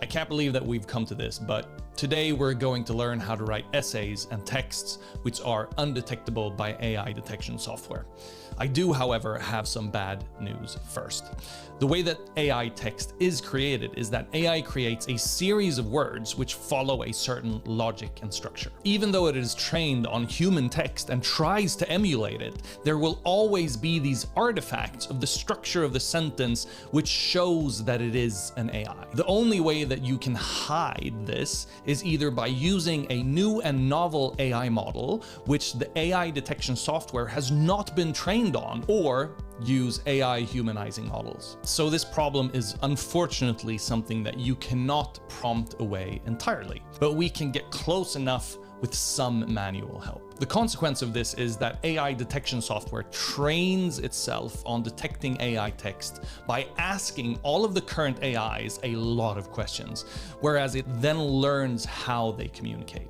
can't believe that we've come to this, but today we're going to learn how to write essays and texts which are undetectable by AI detection software. I do, however, have some bad news first. The way that AI text is created is that AI creates a series of words which follow a certain logic and structure. Even though it is trained on human text and tries to emulate it, there will always be these artifacts of the structure of the sentence which shows that it is an AI. The only way that you can hide this is either by using a new and novel AI model, which the AI detection software has not been trained on, or use AI humanizing models. So this problem is unfortunately something that you cannot prompt away entirely, but we can get close enough with some manual help. The consequence of this is that AI detection software trains itself on detecting AI text by asking all of the current AIs a lot of questions, whereas it then learns how they communicate.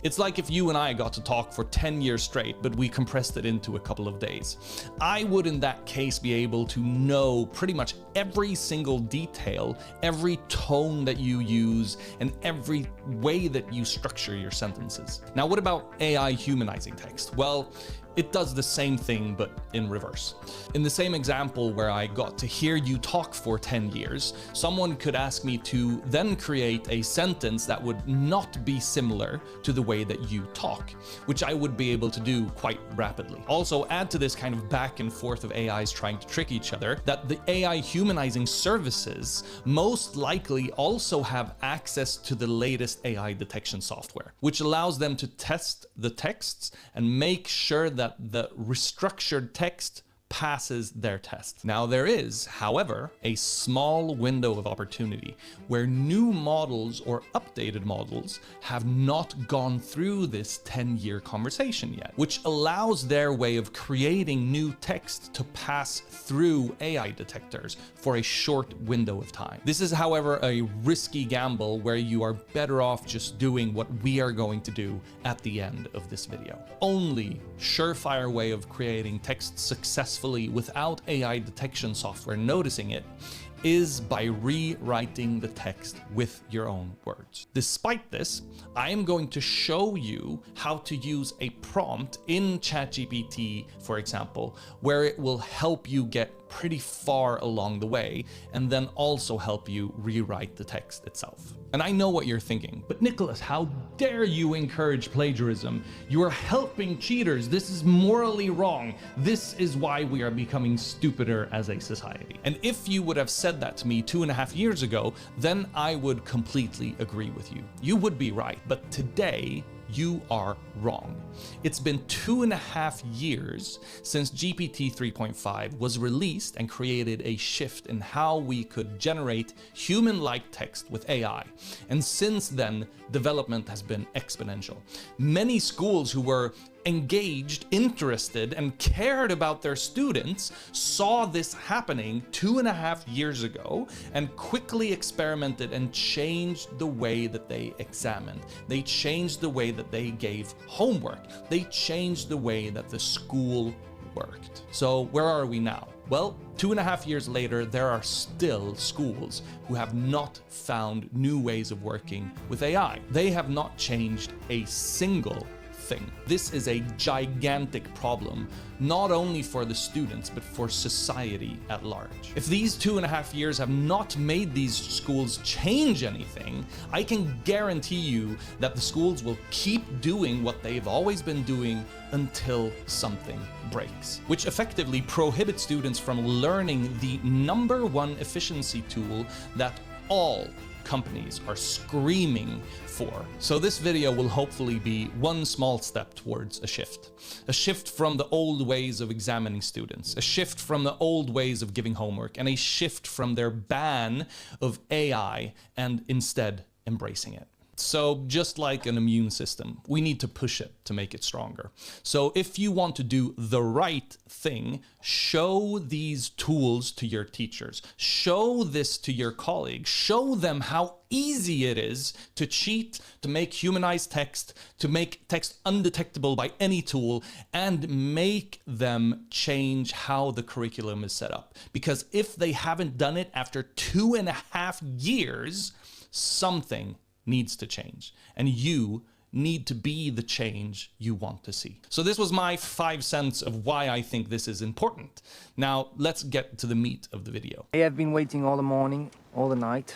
It's like if you and I got to talk for 10 years straight, but we compressed it into a couple of days. I would in that case be able to know pretty much every single detail, every tone that you use, and every way that you structure your sentences. Now, what about AI humanizing text? Well, it does the same thing, but in reverse. In the same example where I got to hear you talk for 10 years, someone could ask me to then create a sentence that would not be similar to the way that you talk, which I would be able to do quite rapidly. Also, add to this kind of back and forth of AIs trying to trick each other, that the AI humanizing services most likely also have access to the latest AI detection software, which allows them to test the texts and make sure that the restructured text passes their test. Now, there is, however, a small window of opportunity where new models or updated models have not gone through this 10-year conversation yet, which allows their way of creating new text to pass through AI detectors for a short window of time. This is, however, a risky gamble where you are better off just doing what we are going to do at the end of this video. Only surefire way of creating text successfully without AI detection software noticing it is by rewriting the text with your own words. Despite this, I am going to show you how to use a prompt in ChatGPT, for example, where it will help you get pretty far along the way and then also help you rewrite the text itself. And I know what you're thinking, but Nicholas, how dare you encourage plagiarism? You are helping cheaters. This is morally wrong. This is why we are becoming stupider as a society. And if you would have said that to me 2.5 years ago, then I would completely agree with you. You would be right, but today, you are wrong. It's been 2.5 years since GPT 3.5 was released and created a shift in how we could generate human-like text with AI. And since then, development has been exponential. Many schools who were engaged, interested, and cared about their students saw this happening 2.5 years ago and quickly experimented and changed the way that they examined. They changed the way that they gave homework. They changed the way that the school worked. So where are we now? Well, 2.5 years later, there are still schools who have not found new ways of working with AI. They have not changed a single thing. This is a gigantic problem, not only for the students, but for society at large. If these 2.5 years have not made these schools change anything, I can guarantee you that the schools will keep doing what they've always been doing until something breaks, which effectively prohibits students from learning the #1 efficiency tool that all companies are screaming for. So this video will hopefully be one small step towards a shift from the old ways of examining students, a shift from the old ways of giving homework, and a shift from their ban of AI and instead embracing it. So just like an immune system, we need to push it to make it stronger. So if you want to do the right thing, show these tools to your teachers, show this to your colleagues, show them how easy it is to cheat, to make humanized text, to make text undetectable by any tool, and make them change how the curriculum is set up. Because if they haven't done it after 2.5 years, something needs to change, and you need to be the change you want to see. So this was my 5 cents of why I think this is important. Now let's get to the meat of the video. I have been waiting all the morning, all the night.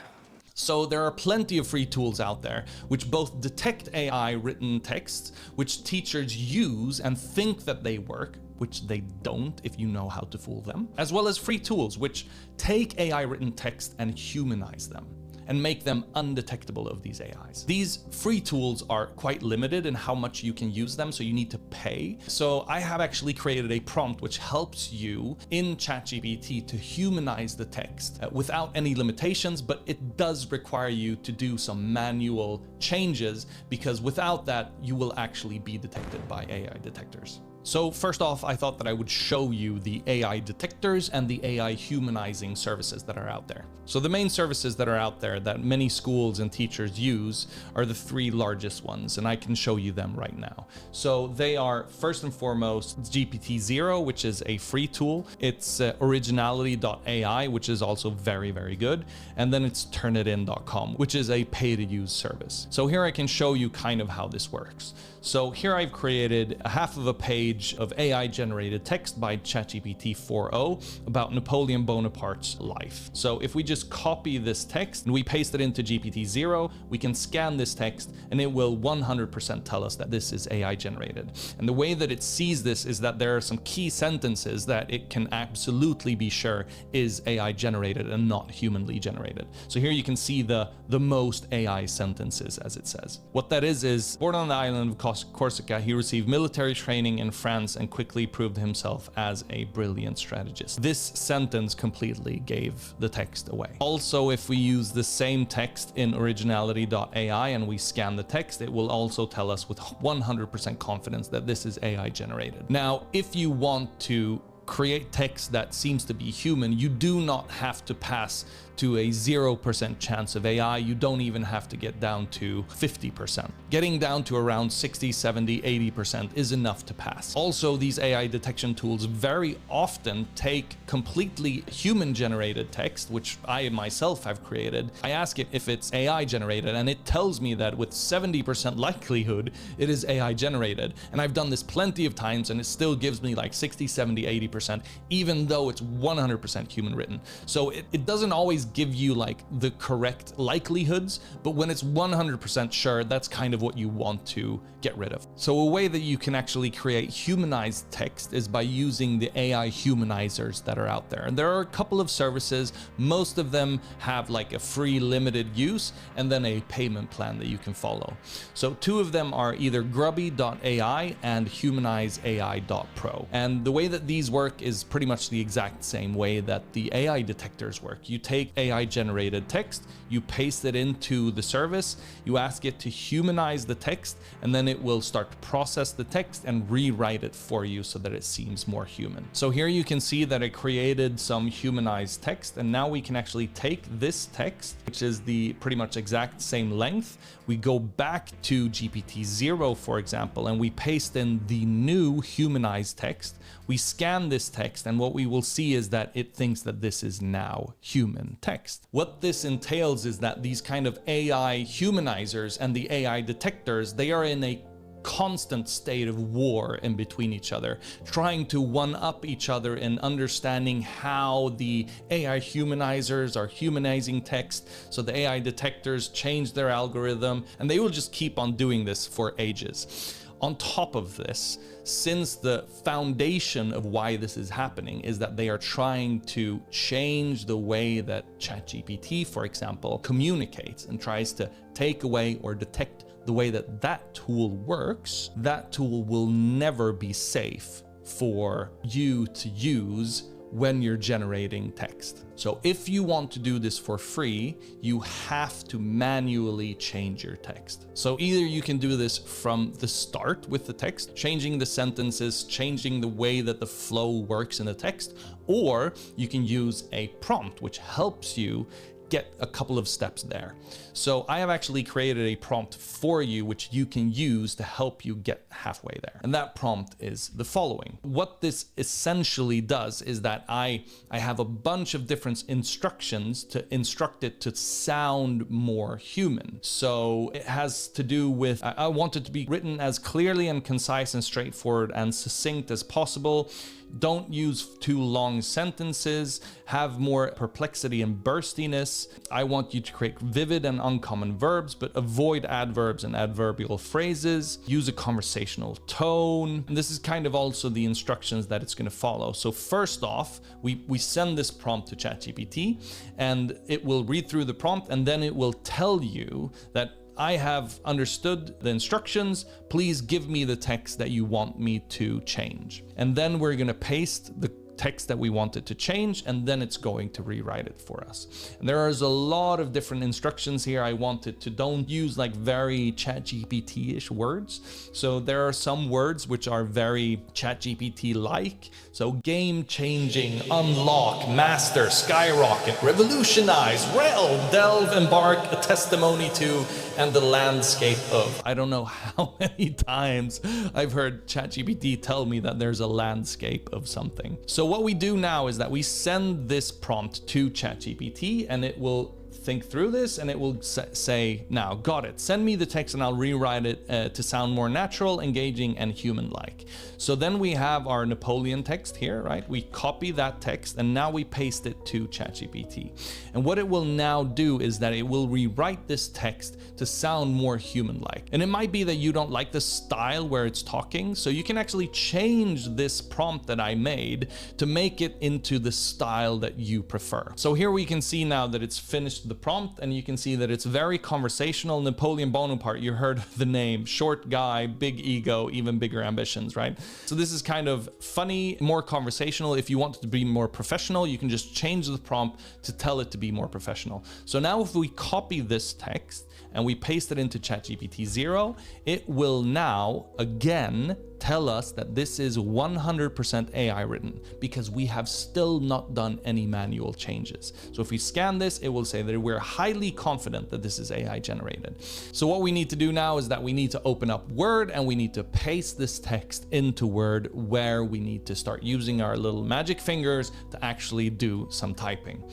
So there are plenty of free tools out there which both detect AI written texts, which teachers use and think that they work, which they don't if you know how to fool them, as well as free tools which take AI written text and humanize them and make them undetectable of these AIs. These free tools are quite limited in how much you can use them, so you need to pay. So I have actually created a prompt which helps you in ChatGPT to humanize the text without any limitations, but it does require you to do some manual changes, because without that, you will actually be detected by AI detectors. So first off, I thought that I would show you the AI detectors and the AI humanizing services that are out there. So the main services that are out there that many schools and teachers use are the 3 largest ones, and I can show you them right now. So they are, first and foremost, GPT-0, which is a free tool. It's originality.ai, which is also very, very good. And then it's turnitin.com, which is a pay-to-use service. So here I can show you kind of how this works. So here I've created a half of a page of AI generated text by ChatGPT 4o about Napoleon Bonaparte's life. So if we just copy this text and we paste it into GPT-0, we can scan this text and it will 100% tell us that this is AI generated. And the way that it sees this is that there are some key sentences that it can absolutely be sure is AI generated and not humanly generated. So here you can see the most AI sentences, as it says. What that is born on the island of Corsica, he received military training in France and quickly proved himself as a brilliant strategist. This sentence completely gave the text away. Also, if we use the same text in originality.ai and we scan the text, it will also tell us with 100% confidence that this is AI generated. Now, if you want to create text that seems to be human, you do not have to pass to a 0% chance of AI. You don't even have to get down to 50%. Getting down to around 60, 70, 80% is enough to pass. Also, these AI detection tools very often take completely human generated text, which I myself have created. I ask it if it's AI generated and it tells me that with 70% likelihood it is AI generated. And I've done this plenty of times and it still gives me like 60, 70, 80%, even though it's 100% human written. So it doesn't always give you like the correct likelihoods, but when it's 100% sure, that's kind of what you want to get rid of. So a way that you can actually create humanized text is by using the AI humanizers that are out there. And there are a couple of services. Most of them have like a free limited use and then a payment plan that you can follow. So 2 of them are either grubby.ai and humanizeai.pro. And the way that these work is pretty much the exact same way that the AI detectors work. You take AI generated text, you paste it into the service, you ask it to humanize the text, and then it will start to process the text and rewrite it for you so that it seems more human. So here you can see that it created some humanized text, and now we can actually take this text, which is the pretty much exact same length. We go back to GPT-0, for example, and we paste in the new humanized text. We scan this text, and what we will see is that it thinks that this is now human text. What this entails is that these kind of AI humanizers and the AI detectors, they are in a constant state of war in between each other, trying to one-up each other in understanding how the AI humanizers are humanizing text, so the AI detectors change their algorithm, and they will just keep on doing this for ages. On top of this, since the foundation of why this is happening is that they are trying to change the way that ChatGPT, for example, communicates and tries to take away or detect the way that that tool works, that tool will never be safe for you to use when you're generating text. So if you want to do this for free, you have to manually change your text. So either you can do this from the start with the text, changing the sentences, changing the way that the flow works in the text, or you can use a prompt which helps you get a couple of steps there. So I have actually created a prompt for you, which you can use to help you get halfway there. And that prompt is the following. What this essentially does is that I have a bunch of different instructions to instruct it to sound more human. So it has to do with, I want it to be written as clearly and concise and straightforward and succinct as possible. Don't use too long sentences, have more perplexity and burstiness. I want you to create vivid and uncommon verbs, but avoid adverbs and adverbial phrases. Use a conversational tone. And this is kind of also the instructions that it's going to follow. So first off, we send this prompt to ChatGPT and it will read through the prompt and then it will tell you that I have understood the instructions. Please give me the text that you want me to change. And then we're going to paste the text that we want it to change, and then it's going to rewrite it for us. And there is a lot of different instructions here. I want it to don't use like very ChatGPT-ish words. So there are some words which are very ChatGPT-like. So game-changing, unlock, master, skyrocket, revolutionize, realm, delve, embark, a testimony to, and the landscape of. I don't know how many times I've heard ChatGPT tell me that there's a landscape of something. So what we do now is that we send this prompt to ChatGPT and it will think through this and it will say, now got it, send me the text and I'll rewrite it to sound more natural, engaging, and human-like. So then we have our Napoleon text here, right? We copy that text and now we paste it to ChatGPT. And what it will now do is that it will rewrite this text to sound more human-like. And it might be that you don't like the style where it's talking, so you can actually change this prompt that I made to make it into the style that you prefer. So here we can see now that it's finished the prompt and you can see that it's very conversational. Napoleon Bonaparte, you heard the name, short guy, big ego, even bigger ambitions, right? So this is kind of funny, more conversational. If you want it to be more professional, you can just change the prompt to tell it to be more professional. So now if we copy this text and we paste it into ChatGPT 0, it will now again tell us that this is 100% AI written because we have still not done any manual changes. So if we scan this, it will say that we're highly confident that this is AI generated. So what we need to do now is that we need to open up Word and we need to paste this text into Word where we need to start using our little magic fingers to actually do some typing.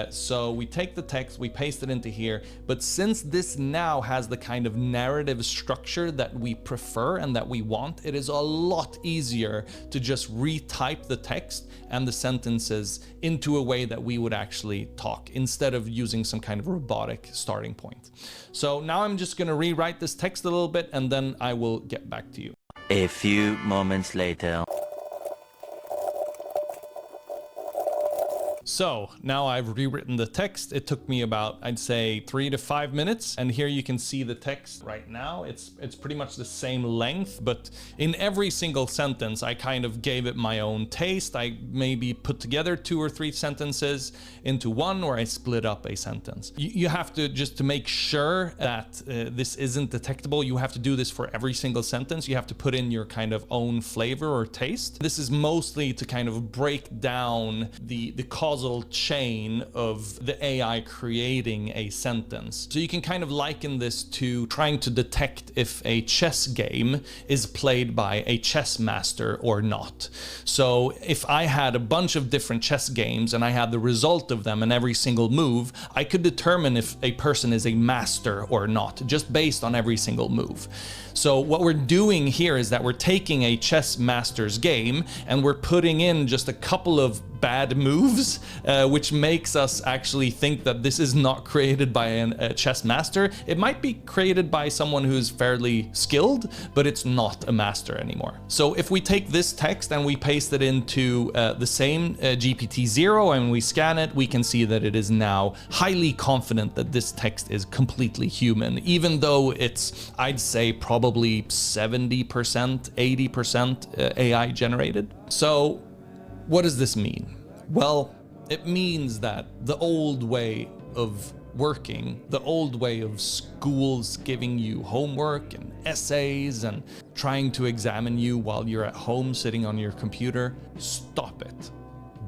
So we take the text, we paste it into here, but since this now has the kind of narrative structure that we prefer and that we want, it is a lot easier to just retype the text and the sentences into a way that we would actually talk instead of using some kind of robotic starting point. So now I'm just going to rewrite this text a little bit and then I will get back to you. A few moments later. So now I've rewritten the text. It took me about, I'd say 3 to 5 minutes. And here you can see the text right now. It's pretty much the same length, but in every single sentence, I kind of gave it my own taste. I maybe put together 2 or 3 sentences into one, or I split up a sentence. You have to, just to make sure that this isn't detectable, you have to do this for every single sentence. You have to put in your kind of own flavor or taste. This is mostly to kind of break down the causal chain of the AI creating a sentence. So you can kind of liken this to trying to detect if a chess game is played by a chess master or not. So if I had a bunch of different chess games and I had the result of them in every single move, I could determine if a person is a master or not, just based on every single move. So what we're doing here is that we're taking a chess master's game and we're putting in just a couple of bad moves, which makes us actually think that this is not created by a chess master. It might be created by someone who's fairly skilled, but it's not a master anymore. So if we take this text and we paste it into the same GPT-0 and we scan it, we can see that it is now highly confident that this text is completely human, even though it's, I'd say, probably 70%, 80% AI generated. So what does this mean? Well, it means that the old way of working, the old way of schools giving you homework and essays and trying to examine you while you're at home sitting on your computer, stop it.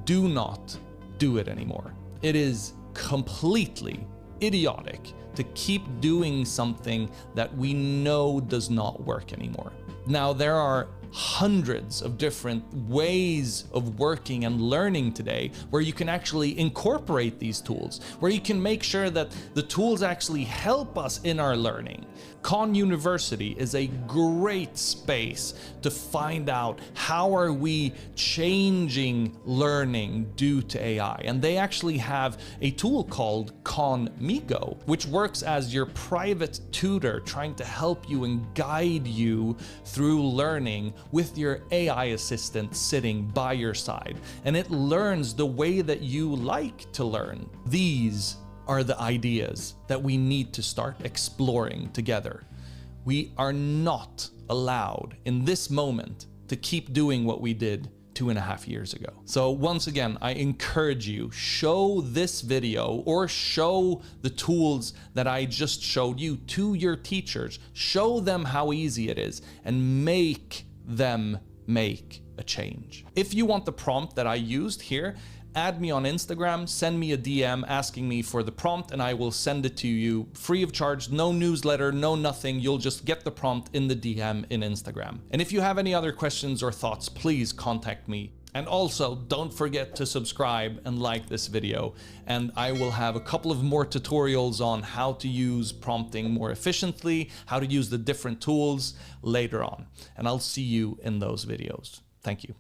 Do not do it anymore. It is completely idiotic to keep doing something that we know does not work anymore. Now, there are hundreds of different ways of working and learning today where you can actually incorporate these tools, where you can make sure that the tools actually help us in our learning. Khan University is a great space to find out how are we changing learning due to AI. And they actually have a tool called Khanmigo, which works as your private tutor trying to help you and guide you through learning with your AI assistant sitting by your side. And it learns the way that you like to learn. These are the ideas that we need to start exploring together. We are not allowed in this moment to keep doing what we did 2.5 years ago. So once again, I encourage you, show this video or show the tools that I just showed you to your teachers. Show them how easy it is and make them make a change. If you want the prompt that I used here, add me on Instagram, send me a DM asking me for the prompt, and I will send it to you free of charge. No newsletter, no nothing. You'll just get the prompt in the DM in Instagram. And if you have any other questions or thoughts, please contact me. And also, don't forget to subscribe and like this video. And I will have a couple of more tutorials on how to use prompting more efficiently, how to use the different tools later on. And I'll see you in those videos. Thank you.